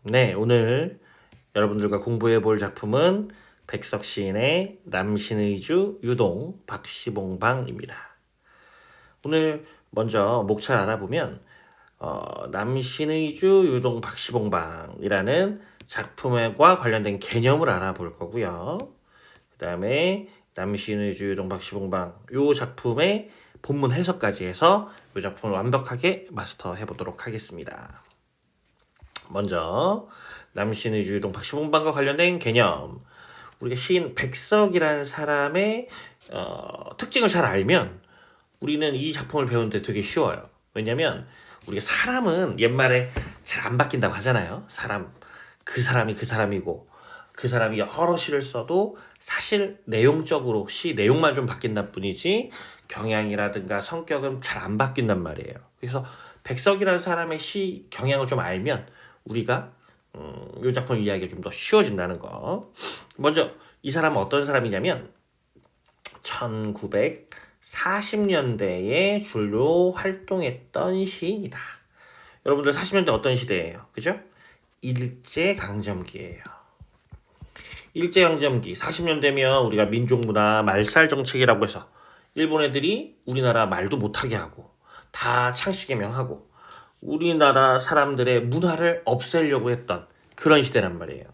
네, 오늘 여러분들과 공부해 볼 작품은 백석 시인의 남신의주 유동 박시봉방입니다. 오늘 먼저 목차를 알아보면 남신의주 유동 박시봉방이라는 작품과 관련된 개념을 알아볼 거고요. 그 다음에 남신의주 유동 박시봉방 이 작품의 본문 해석까지 해서 이 작품을 완벽하게 마스터해 보도록 하겠습니다. 먼저 남신의 주유동 박시봉방과 관련된 개념. 우리가 시인 백석이라는 사람의 특징을 잘 알면 우리는 이 작품을 배우는데 되게 쉬워요. 왜냐면 우리가 사람은 옛말에 잘 안 바뀐다고 하잖아요. 그 사람이 그 사람이고 그 사람이 여러 시를 써도 사실 내용적으로 시 내용만 좀 바뀐다 뿐이지 경향이라든가 성격은 잘 안 바뀐단 말이에요. 그래서 백석이라는 사람의 시 경향을 좀 알면 우리가 이 작품 이야기가 좀 더 쉬워진다는 거. 먼저 이 사람은 어떤 사람이냐면 1940년대에 주로 활동했던 시인이다. 여러분들 40년대 어떤 시대예요? 그죠? 일제강점기예요. 일제강점기 40년대면 우리가 민족문화 말살 정책이라고 해서 일본 애들이 우리나라 말도 못하게 하고 다 창씨개명하고 우리나라 사람들의 문화를 없애려고 했던 그런 시대란 말이에요.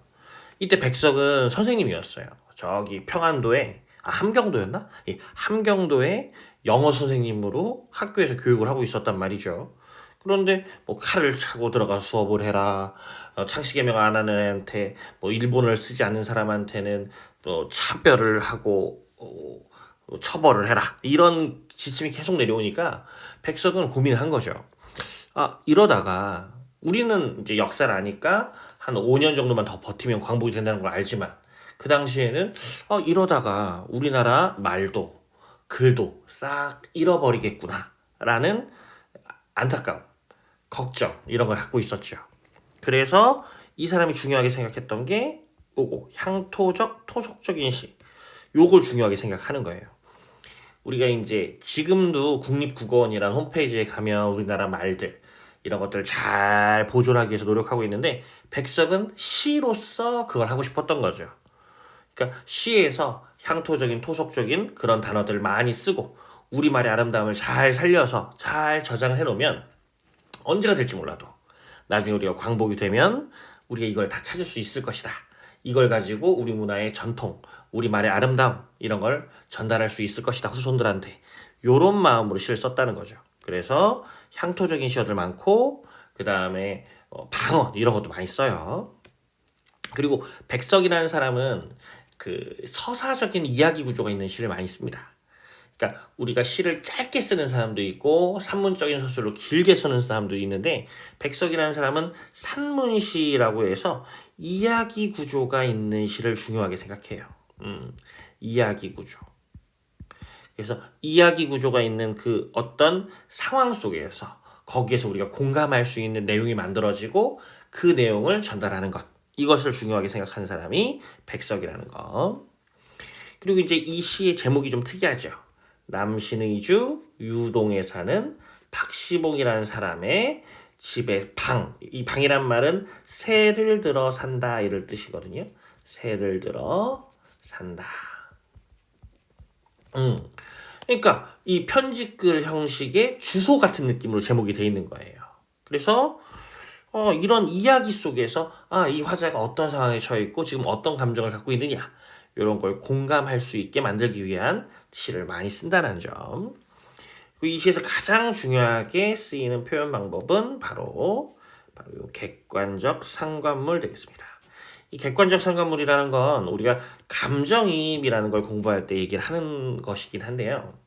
이때 백석은 선생님이었어요. 저기 평안도에 함경도였나? 예, 함경도에 영어 선생님으로 학교에서 교육을 하고 있었단 말이죠. 그런데 뭐 칼을 차고 들어가 수업을 해라. 창씨개명 안 하는 애한테 뭐 일본어를 쓰지 않는 사람한테는 또 차별을 하고 처벌을 해라. 이런 지침이 계속 내려오니까 백석은 고민을 한 거죠. 이러다가 우리는 이제 역사를 아니까 한 5년 정도만 더 버티면 광복이 된다는 걸 알지만 그 당시에는 이러다가 우리나라 말도 글도 싹 잃어버리겠구나 라는 안타까움, 걱정 이런 걸 갖고 있었죠. 그래서 이 사람이 중요하게 생각했던 게 요거 향토적 토속적인 시 요걸 중요하게 생각하는 거예요. 우리가 이제 지금도 국립국어원이라는 홈페이지에 가면 우리나라 말들 이런 것들을 잘 보존하기 위해서 노력하고 있는데 백석은 시로서 그걸 하고 싶었던 거죠. 그러니까 시에서 향토적인 토속적인 그런 단어들을 많이 쓰고 우리말의 아름다움을 잘 살려서 잘 저장을 해놓으면 언제가 될지 몰라도 나중에 우리가 광복이 되면 우리가 이걸 다 찾을 수 있을 것이다. 이걸 가지고 우리 문화의 전통, 우리 말의 아름다움 이런 걸 전달할 수 있을 것이다. 후손들한테. 요런 마음으로 시를 썼다는 거죠. 그래서 향토적인 시어들 많고 그 다음에 방언 이런 것도 많이 써요. 그리고 백석이라는 사람은 그 서사적인 이야기 구조가 있는 시를 많이 씁니다. 그러니까 우리가 시를 짧게 쓰는 사람도 있고 산문적인 서술로 길게 쓰는 사람도 있는데 백석이라는 사람은 산문시라고 해서 이야기 구조가 있는 시를 중요하게 생각해요. 이야기 구조. 그래서 이야기 구조가 있는 그 어떤 상황 속에서 거기에서 우리가 공감할 수 있는 내용이 만들어지고 그 내용을 전달하는 것. 이것을 중요하게 생각하는 사람이 백석이라는 거. 그리고 이제 이 시의 제목이 좀 특이하죠. 남신의주 유동에 사는 박시봉이라는 사람의 집에 이 방이란 말은 새를 들어 산다 이럴 뜻이거든요. 새를 들어 산다. 그러니까 이 편지글 형식의 주소 같은 느낌으로 제목이 돼 있는 거예요. 그래서 이런 이야기 속에서 이 화자가 어떤 상황에 처해 있고 지금 어떤 감정을 갖고 있느냐 이런 걸 공감할 수 있게 만들기 위한 시를 많이 쓴다는 점. 이 시에서 가장 중요하게 쓰이는 표현 방법은 바로 객관적 상관물 되겠습니다. 이 객관적 상관물이라는 건 우리가 감정이입이라는 걸 공부할 때 얘기를 하는 것이긴 한데요.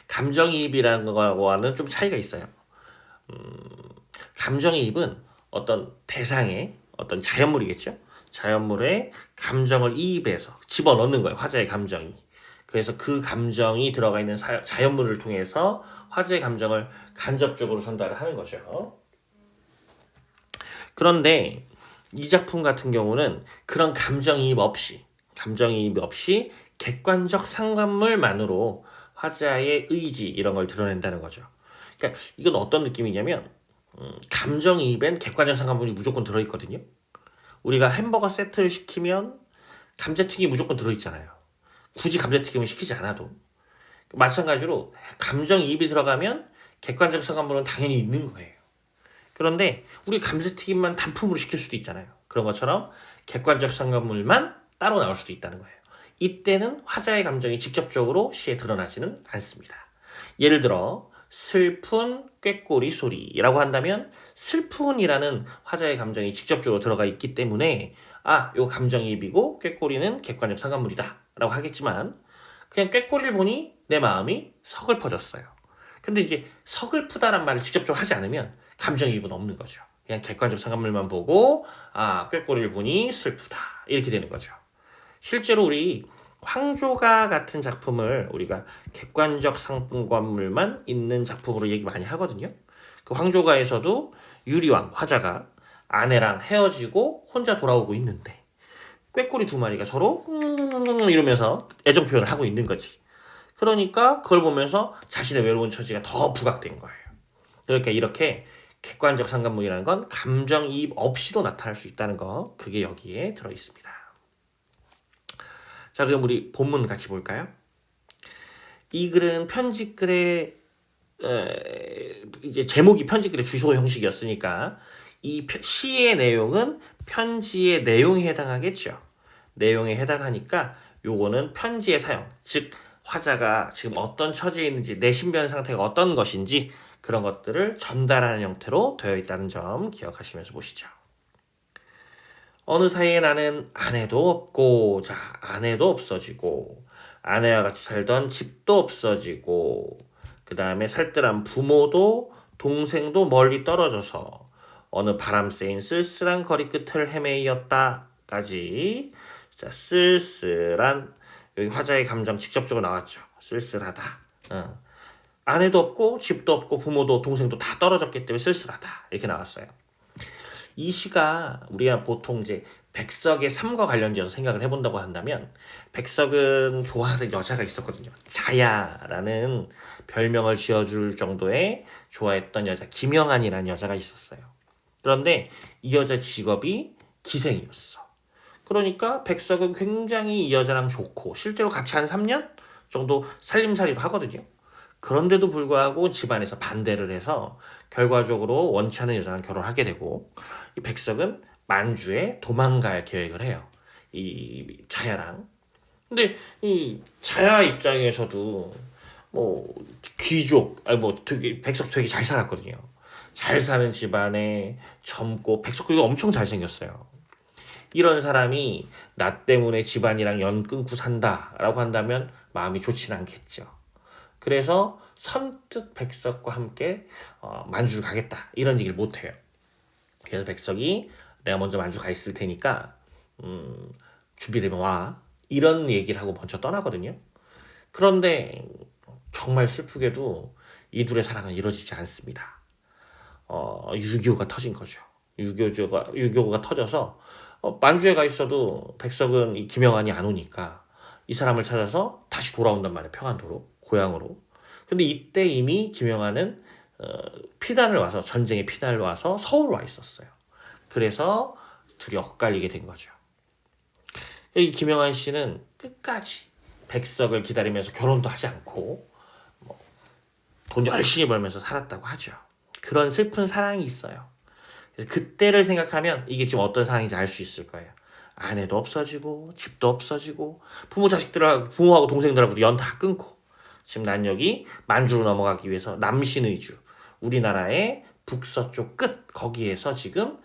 감정이입이라는 거와는 좀 차이가 있어요. 감정이입은 어떤 대상의 어떤 자연물이겠죠. 자연물에 감정을 이입해서 집어넣는 거예요. 화자의 감정이. 그래서 그 감정이 들어가 있는 자연물을 통해서 화자의 감정을 간접적으로 전달을 하는 거죠. 그런데 이 작품 같은 경우는 그런 감정이입 없이 객관적 상관물만으로 화자의 의지 이런 걸 드러낸다는 거죠. 그러니까 이건 어떤 느낌이냐면 감정이입엔 객관적 상관문이 무조건 들어있거든요. 우리가 햄버거 세트를 시키면 감자튀김이 무조건 들어있잖아요. 굳이 감자튀김을 시키지 않아도. 마찬가지로 감정이입이 들어가면 객관적 상관문은 당연히 있는 거예요. 그런데 우리 감자튀김만 단품으로 시킬 수도 있잖아요. 그런 것처럼 객관적 상관물만 따로 나올 수도 있다는 거예요. 이때는 화자의 감정이 직접적으로 시에 드러나지는 않습니다. 예를 들어 슬픈 꾀꼬리 소리라고 한다면 슬픈이라는 화자의 감정이 직접적으로 들어가 있기 때문에 이거 감정이입이고 꾀꼬리는 객관적 상관물이다 라고 하겠지만 그냥 꾀꼬리를 보니 내 마음이 서글퍼졌어요. 근데 이제 서글프다란 말을 직접적으로 하지 않으면 감정이입은 없는 거죠. 그냥 객관적 상관물만 보고 꾀꼬리를 보니 슬프다 이렇게 되는 거죠. 실제로 우리 황조가 같은 작품을 우리가 객관적 상관물만 있는 작품으로 얘기 많이 하거든요. 그 황조가에서도 유리왕 화자가 아내랑 헤어지고 혼자 돌아오고 있는데 꾀꼬리 두 마리가 서로 이러면서 애정 표현을 하고 있는 거지. 그러니까 그걸 보면서 자신의 외로운 처지가 더 부각된 거예요. 그러니까 이렇게 객관적 상관문이라는 건 감정이입 없이도 나타날 수 있다는 거, 그게 여기에 들어있습니다. 자, 그럼 우리 본문 같이 볼까요? 이 글은 편지글의 이제 제목이 편지글의 주소 형식이었으니까 이 시의 내용은 편지의 내용에 해당하겠죠. 내용에 해당하니까 요거는 편지의 사용, 즉 화자가 지금 어떤 처지에 있는지 내 신변 상태가 어떤 것인지 그런 것들을 전달하는 형태로 되어 있다는 점 기억하시면서 보시죠. 어느 사이에 나는 아내도 없고 아내도 없어지고 아내와 같이 살던 집도 없어지고 그 다음에 살뜰한 부모도 동생도 멀리 떨어져서 어느 바람 쐬인 쓸쓸한 거리 끝을 헤매이었다까지. 자, 쓸쓸한, 여기 화자의 감정 직접적으로 나왔죠. 쓸쓸하다. 아내도 없고 집도 없고 부모도 동생도 다 떨어졌기 때문에 쓸쓸하다 이렇게 나왔어요. 이 시가 우리가 보통 이제 백석의 삶과 관련지어서 생각을 해본다고 한다면 백석은 좋아하는 여자가 있었거든요. 자야라는 별명을 지어줄 정도의 좋아했던 여자 김영한이라는 여자가 있었어요. 그런데 이 여자 직업이 기생이었어. 그러니까 백석은 굉장히 이 여자랑 좋고 실제로 같이 한 3년 정도 살림살이도 하거든요. 그런데도 불구하고 집안에서 반대를 해서 결과적으로 원치 않은 여자랑 결혼하게 되고 이 백석은 만주에 도망갈 계획을 해요. 이 자야랑. 근데 이 자야 입장에서도 뭐 귀족, 되게 백석 되게 잘 살았거든요. 잘 사는 집안에 젊고 백석 그리고 엄청 잘생겼어요. 이런 사람이 나 때문에 집안이랑 연 끊고 산다라고 한다면 마음이 좋진 않겠죠. 그래서 선뜻 백석과 함께 만주를 가겠다 이런 얘기를 못해요. 그래서 백석이 내가 먼저 만주 가 있을 테니까 준비되면 와 이런 얘기를 하고 먼저 떠나거든요. 그런데 정말 슬프게도 이 둘의 사랑은 이루어지지 않습니다. 유교가 터진 거죠. 유교가 터져서 만주에 가 있어도 백석은 이 김영한이 안 오니까 이 사람을 찾아서 다시 돌아온단 말이에요. 평안도로 고향으로. 근데 이때 이미 김영한은 전쟁의 피난을 와서 서울 와 있었어요. 그래서 둘이 엇갈리게 된 거죠. 이 김영한 씨는 끝까지 백석을 기다리면서 결혼도 하지 않고 돈 열심히 벌면서 살았다고 하죠. 그런 슬픈 사랑이 있어요. 그래서 그때를 생각하면 이게 지금 어떤 상황인지 알 수 있을 거예요. 아내도 없어지고 집도 없어지고 부모하고 동생들하고도 연 다 끊고 지금 난 여기 만주로 넘어가기 위해서 남신의주 우리나라의 북서쪽 끝 거기에서 지금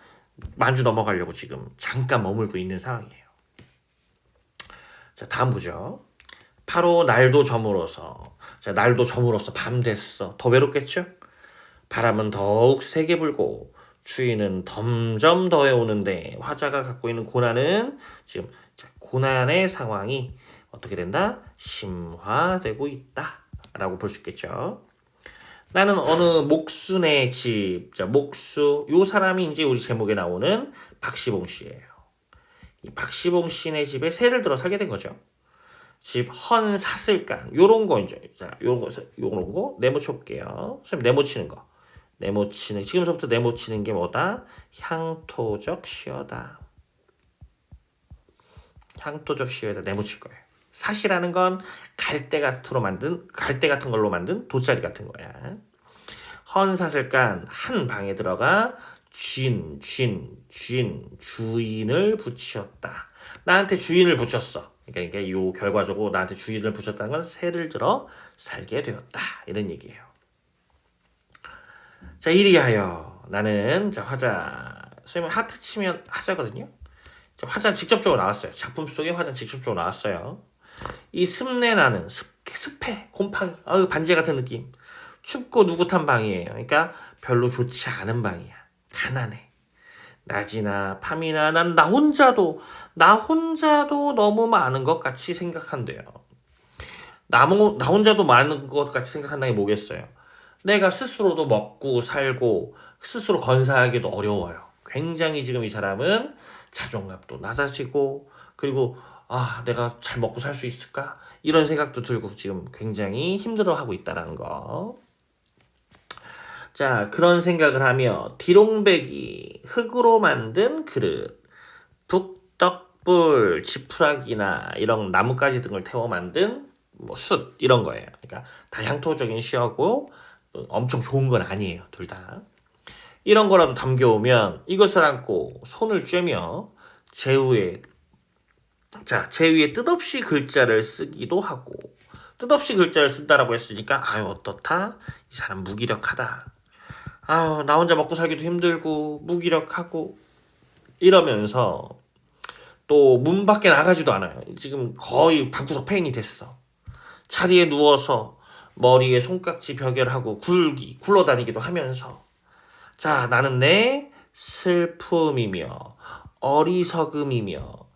만주 넘어가려고 지금 잠깐 머물고 있는 상황이에요. 자, 다음 보죠. 바로 날도 저물어서 밤 됐어. 더 외롭겠죠? 바람은 더욱 세게 불고 추위는 점점 더해오는데 화자가 갖고 있는 고난은 지금 고난의 상황이 어떻게 된다? 심화되고 있다 라고 볼 수 있겠죠. 나는 어느 목순의 집, 목수, 요 사람이 이제 우리 제목에 나오는 박시봉 씨예요. 이 박시봉 씨네 집에 새를 들어 살게 된 거죠. 집 헌사슬간 요런 거 이제 요런 거 네모 쳐볼게요. 선생님 네모 치는 거 네모치는 지금서부터 네모치는 게 뭐다? 향토적 시어다. 향토적 시어에다 네모칠 거예요. 사시라는 건 갈대 같은 걸로 만든 돗자리 같은 거야. 헌사슬간 한 방에 들어가 주인을 붙였다. 나한테 주인을 붙였어. 그러니까 요 결과적으로 나한테 주인을 붙였다는 건 새를 들어 살게 되었다. 이런 얘기예요. 자, 이리하여 나는 자 화자 소위 말해 하트 치면 하자거든요. 자, 화자 직접적으로 나왔어요. 작품 속에 화자 직접적으로 나왔어요. 이 습내 나는 습해 곰팡이 반지 같은 느낌. 춥고 누긋한 방이에요. 그러니까 별로 좋지 않은 방이야. 가난해. 낮이나 밤이나 난 나 혼자도 너무 많은 것 같이 생각한대요. 나 혼자도 많은 것 같이 생각한다는 게 뭐겠어요? 내가 스스로도 먹고 살고 스스로 건사하기도 어려워요. 굉장히 지금 이 사람은 자존감도 낮아지고 그리고 내가 잘 먹고 살 수 있을까? 이런 생각도 들고 지금 굉장히 힘들어하고 있다는 거. 자, 그런 생각을 하며 디롱백이 흙으로 만든 그릇, 북떡불, 지푸라기나 이런 나뭇가지 등을 태워 만든 숯 이런 거예요. 그러니까 다 향토적인 시어고 엄청 좋은 건 아니에요, 둘 다. 이런 거라도 담겨오면 이것을 안고 손을 쬐며 제후에 제 위에 뜻없이 글자를 쓰기도 하고 뜻없이 글자를 쓴다라고 했으니까 어떻다? 이 사람 무기력하다. 나 혼자 먹고 살기도 힘들고 무기력하고 이러면서 또 문 밖에 나가지도 않아요. 지금 거의 방구석 폐인이 됐어. 자리에 누워서 머리에 손깍지 베결하고 굴러다니기도 하면서 자, 나는 내 슬픔이며 어리석음이며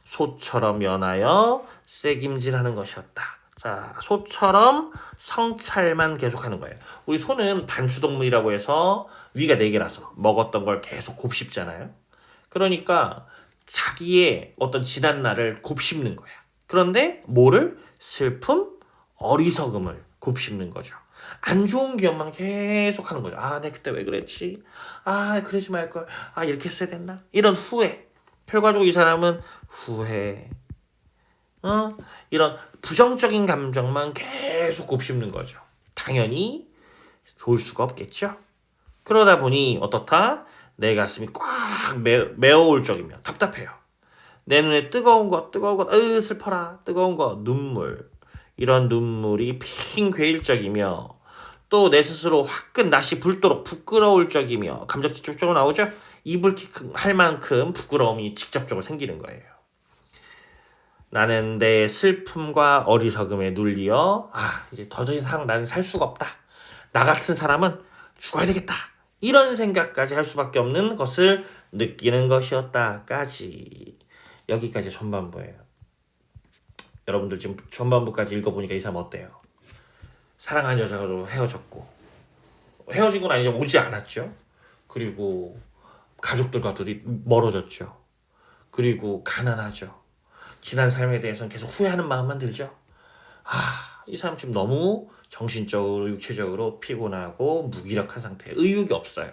소처럼 연하여 쐐김질하는 것이었다. 자, 소처럼 성찰만 계속하는 거예요. 우리 소는 단수동물이라고 해서 위가 4개라서 먹었던 걸 계속 곱씹잖아요. 그러니까 자기의 어떤 지난 날을 곱씹는 거야. 그런데 뭐를? 슬픔, 어리석음을 곱씹는 거죠. 안 좋은 기억만 계속 하는 거죠. 내가 그때 왜 그랬지? 그러지 말걸. 이렇게 했어야 됐나? 이런 후회. 결과적으로 이 사람은 후회, 이런 부정적인 감정만 계속 곱씹는 거죠. 당연히 좋을 수가 없겠죠. 그러다 보니 어떻다? 내 가슴이 꽉 메어올 적이며 답답해요. 내 눈에 뜨거운 것, 슬퍼라. 뜨거운 것, 눈물. 이런 눈물이 핑 괴일 적이며 또 내 스스로 화끈 낯이 붉도록 부끄러울 적이며 감정 직접적으로 나오죠. 이불킥할 만큼 부끄러움이 직접적으로 생기는 거예요. 나는 내 슬픔과 어리석음에 눌리어 이제 더 이상 나는 살 수가 없다. 나 같은 사람은 죽어야 되겠다. 이런 생각까지 할 수밖에 없는 것을 느끼는 것이었다까지. 여기까지 전반부예요. 여러분들 지금 전반부까지 읽어보니까 이 사람 어때요? 사랑한 여자가 헤어졌고 헤어진 건 아니죠. 오지 않았죠. 그리고 가족들과 둘이 멀어졌죠. 그리고 가난하죠. 지난 삶에 대해서는 계속 후회하는 마음만 들죠. 이 사람 지금 너무 정신적으로 육체적으로 피곤하고 무기력한 상태, 의욕이 없어요.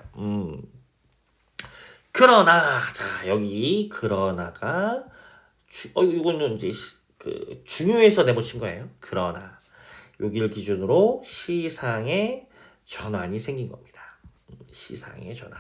그러나 여기 그러나가 이거는 이제 중요해서 내붙인 거예요. 그러나 여기를 기준으로 시상의 전환이 생긴 겁니다. 시상의 전환.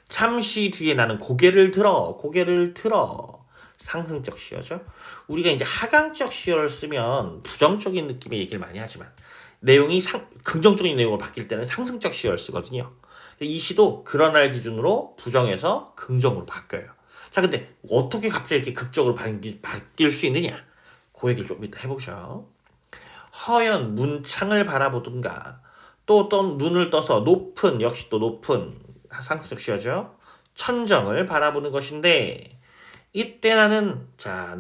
잠시 뒤에 나는 고개를 들어 상승적 시어죠. 우리가 이제 하강적 시어를 쓰면 부정적인 느낌의 얘기를 많이 하지만 내용이 긍정적인 내용으로 바뀔 때는 상승적 시어를 쓰거든요. 이 시도 그러나를 기준으로 부정에서 긍정으로 바뀌어요. 자, 근데 어떻게 갑자기 이렇게 극적으로 바뀔 수 있느냐? 그 얘기를 좀 이따 해보죠. 허연 문창을 바라보든가 또 어떤 눈을 떠서 역시 또 높은 상승적 시어죠. 천정을 바라보는 것인데 이때 나는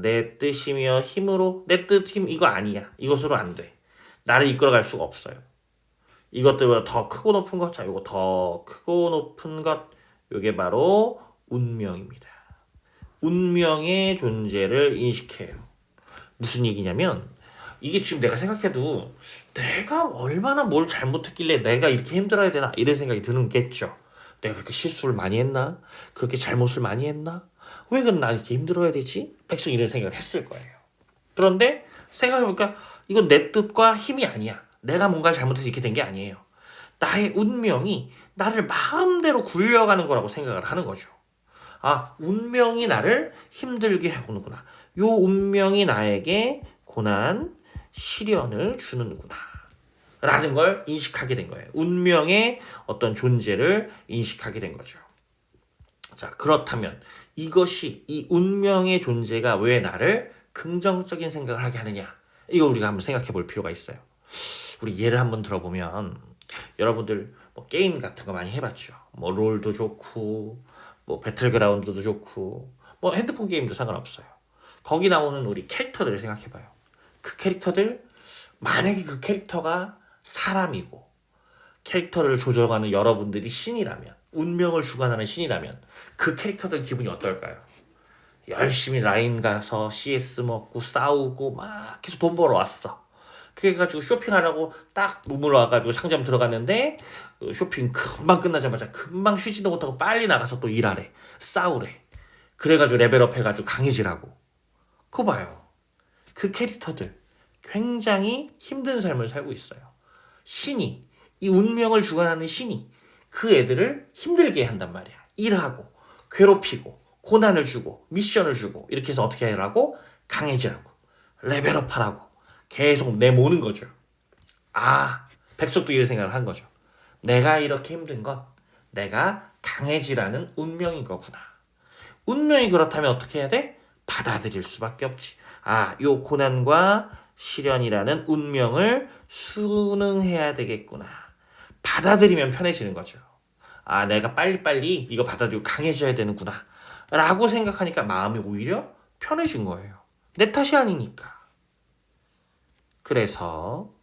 내 뜻이며 힘으로 내 뜻, 힘 이거 아니야. 이것으로 안 돼. 나를 이끌어갈 수가 없어요. 이것들보다 더 크고 높은 것, 이거 더 크고 높은 것, 이게 바로 운명입니다. 운명의 존재를 인식해요. 무슨 얘기냐면 이게 지금 내가 생각해도 내가 얼마나 뭘 잘못했길래 내가 이렇게 힘들어야 되나 이런 생각이 드는 겠죠. 내가 그렇게 실수를 많이 했나? 그렇게 잘못을 많이 했나? 왜 그럼 난 이렇게 힘들어야 되지? 백성 이런 생각을 했을 거예요. 그런데 생각해보니까 이건 내 뜻과 힘이 아니야. 내가 뭔가를 잘못해서 이렇게 된 게 아니에요. 나의 운명이 나를 마음대로 굴려가는 거라고 생각을 하는 거죠. 아, 운명이 나를 힘들게 하는구나. 요 운명이 나에게 고난, 시련을 주는구나. 라는 걸 인식하게 된 거예요. 운명의 어떤 존재를 인식하게 된 거죠. 자, 그렇다면 이것이 이 운명의 존재가 왜 나를 긍정적인 생각을 하게 하느냐? 이거 우리가 한번 생각해 볼 필요가 있어요. 우리 예를 한번 들어보면 여러분들 뭐 게임 같은 거 많이 해봤죠. 뭐 롤도 좋고 뭐 배틀그라운드도 좋고 뭐 핸드폰 게임도 상관없어요. 거기 나오는 우리 캐릭터들을 생각해봐요. 그 캐릭터들 만약에 그 캐릭터가 사람이고 캐릭터를 조절하는 여러분들이 신이라면 운명을 주관하는 신이라면 그 캐릭터들 기분이 어떨까요? 열심히 라인 가서 CS 먹고 싸우고 막 계속 돈 벌어 왔어. 그래가지고 쇼핑하라고 딱 몸을 와가지고 상점 들어갔는데 쇼핑 금방 끝나자마자 금방 쉬지도 못하고 빨리 나가서 또 일하래. 싸우래. 그래가지고 레벨업 해가지고 강해지라고. 그거 봐요. 그 캐릭터들 굉장히 힘든 삶을 살고 있어요. 신이 이 운명을 주관하는 신이 그 애들을 힘들게 한단 말이야. 일하고 괴롭히고 고난을 주고 미션을 주고 이렇게 해서 어떻게 하라고? 강해지라고 레벨업하라고 계속 내모는 거죠. 아, 백석도 이런 생각을 한 거죠. 내가 이렇게 힘든 건 내가 강해지라는 운명인 거구나. 운명이 그렇다면 어떻게 해야 돼? 받아들일 수밖에 없지. 아, 요 고난과 시련이라는 운명을 순응해야 되겠구나. 받아들이면 편해지는 거죠. 아, 내가 빨리빨리 이거 받아들이고 강해져야 되는구나. 라고 생각하니까 마음이 오히려 편해진 거예요. 내 탓이 아니니까. 그래서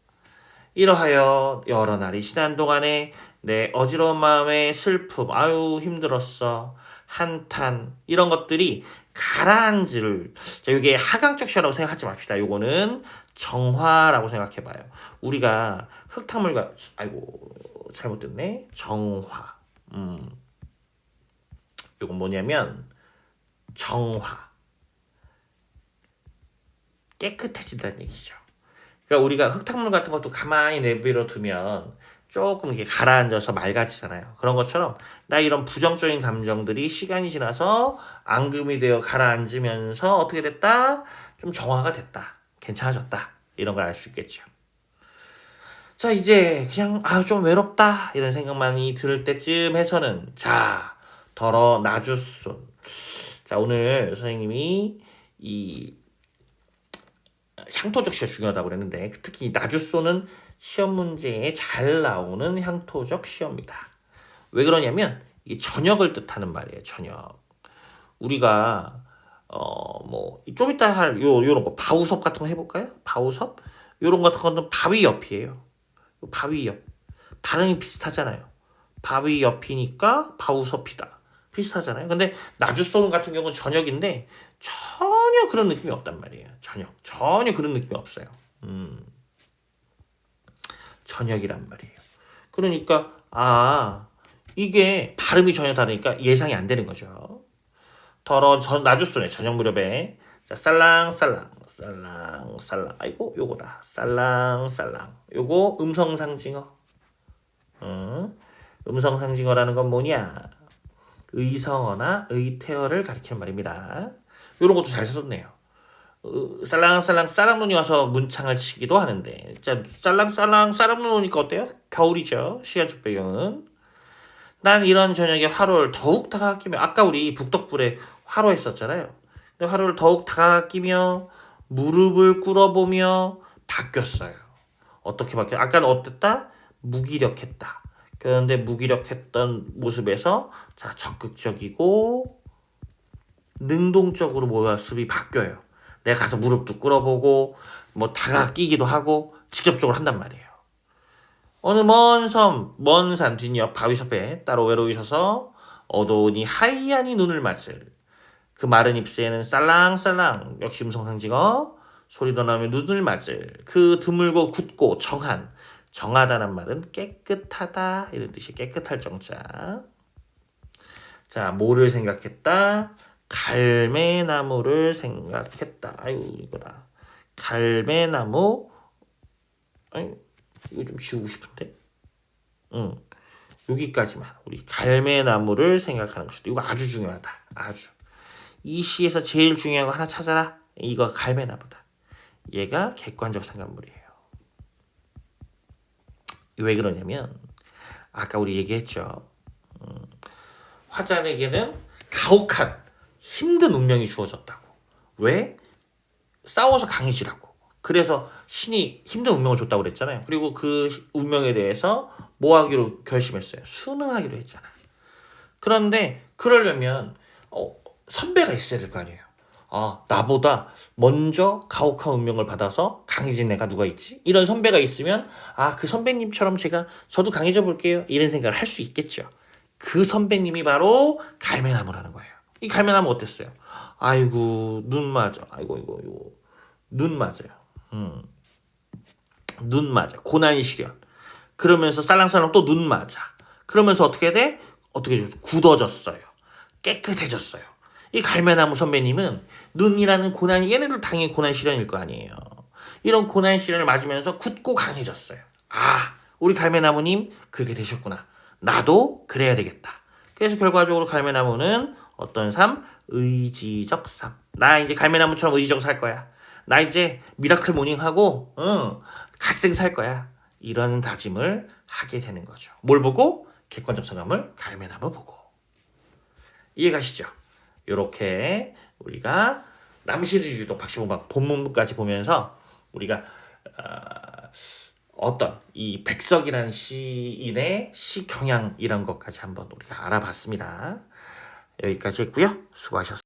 이러하여 여러 날이 지난 동안에 내 어지러운 마음의 슬픔, 아유 힘들었어, 한탄 이런 것들이 가라앉을, 자, 이게 하강적 시라고 생각하지 맙시다. 요거는 정화라고 생각해봐요. 우리가 흙탕물과 아이고 잘못됐네. 정화. 요건 뭐냐면 정화. 깨끗해진다는 얘기죠. 그러니까 우리가 흙탕물 같은 것도 가만히 내버려 두면 조금 이렇게 가라앉아서 맑아지잖아요. 그런 것처럼 나 이런 부정적인 감정들이 시간이 지나서 앙금이 되어 가라앉으면서 어떻게 됐다? 좀 정화가 됐다. 괜찮아졌다. 이런 걸 알 수 있겠죠. 자, 이제 그냥 좀 외롭다 이런 생각만이 들을 때쯤 해서는 자, 덜어 나주순. 자, 오늘 선생님이 이 향토적 시가 중요하다고 그랬는데 특히 나주소는 시험 문제에 잘 나오는 향토적 시입니다. 왜 그러냐면 이게 저녁을 뜻하는 말이에요. 저녁. 우리가 뭐 좀 이따 할 요런 거 바우섭 같은 거 해볼까요? 바우섭 요런 거 같은 거는 바위 옆이에요. 바위 옆. 발음이 비슷하잖아요. 바위 옆이니까 바우섭이다. 비슷하잖아요. 근데 나주소는 같은 경우는 저녁인데 전혀 그런 느낌이 없단 말이에요. 전혀 그런 느낌이 없어요. 저녁이란 말이에요. 그러니까 이게 발음이 전혀 다르니까 예상이 안 되는 거죠. 나주소네 저녁 무렵에 자, 살랑살랑 살랑살랑 아이고 요거다 살랑살랑 요거 음성상징어. 음성상징어라는 건 뭐냐? 의성어나 의태어를 가리키는 말입니다. 이런 것도 잘 썼네요. 쌀랑쌀랑 쌀랑눈이 와서 문창을 치기도 하는데 자, 쌀랑쌀랑 쌀랑눈 오니까 어때요? 겨울이죠. 시간적 배경은. 난 이런 저녁에 화로를 더욱 다가끼며 아까 우리 북덕불에 화로 했었잖아요. 화로를 더욱 다가끼며 무릎을 꿇어보며 바뀌었어요. 어떻게 바뀌었어요? 아까는 어땠다? 무기력했다. 그런데 무기력했던 모습에서 자 적극적이고 능동적으로 모습이 바뀌어요. 내가 가서 무릎도 꿇어보고 뭐 다가끼기도 하고 직접적으로 한단 말이에요. 어느 먼 산 뒷옆 바위섬에 따로 외로이 서서 어두우니 하얀이 눈을 맞을 그 마른 잎새에는 쌀랑쌀랑 역시 음성상징어 소리도 나오며 눈을 맞을 그 드물고 굳고 정하다는 말은 깨끗하다 이런 뜻이 깨끗할 정자. 자, 뭐를 생각했다? 갈매나무를 생각했다. 아이고 이거다. 갈매나무. 아니 이거 좀 지우고 싶은데. 응. 여기까지만 우리 갈매나무를 생각하는 것이다. 이거 아주 중요하다. 아주. 이 시에서 제일 중요한 거 하나 찾아라. 이거 갈매나무다. 얘가 객관적 상관물이에요. 왜 그러냐면 아까 우리 얘기했죠. 화잔에게는 가혹한 힘든 운명이 주어졌다고. 왜? 싸워서 강해지라고. 그래서 신이 힘든 운명을 줬다고 그랬잖아요. 그리고 그 운명에 대해서 뭐 하기로 결심했어요? 순응하기로 했잖아. 그런데 그러려면 선배가 있어야 될 거 아니에요. 나보다 먼저 가혹한 운명을 받아서 강해진 애가 누가 있지? 이런 선배가 있으면 그 선배님처럼 저도 강해져 볼게요. 이런 생각을 할 수 있겠죠. 그 선배님이 바로 갈매나무라는 거예요. 이 갈매나무 어땠어요? 아이고 눈 맞아. 아이고 이거 눈 맞아요. 눈 맞아. 고난 시련. 그러면서 살랑살랑 또 눈 맞아. 그러면서 어떻게 돼? 어떻게 굳어졌어요. 깨끗해졌어요. 이 갈매나무 선배님은 눈이라는 고난이 얘네들 당연히 고난 시련일 거 아니에요. 이런 고난 시련을 맞으면서 굳고 강해졌어요. 우리 갈매나무님 그렇게 되셨구나. 나도 그래야 되겠다. 그래서 결과적으로 갈매나무는 어떤 삶? 의지적 삶. 나 이제 갈매나무처럼 의지적 살 거야. 나 이제 미라클 모닝하고 갓생 살 거야. 이런 다짐을 하게 되는 거죠. 뭘 보고? 객관적 상황을 갈매나무 보고. 이해가시죠? 요렇게 우리가 남시리즈 유독 박시봉박 본문까지 보면서 우리가 어떤 이 백석이라는 시인의 시 경향 이런 것까지 한번 우리가 알아봤습니다. 여기까지 했고요. 수고하셨습니다.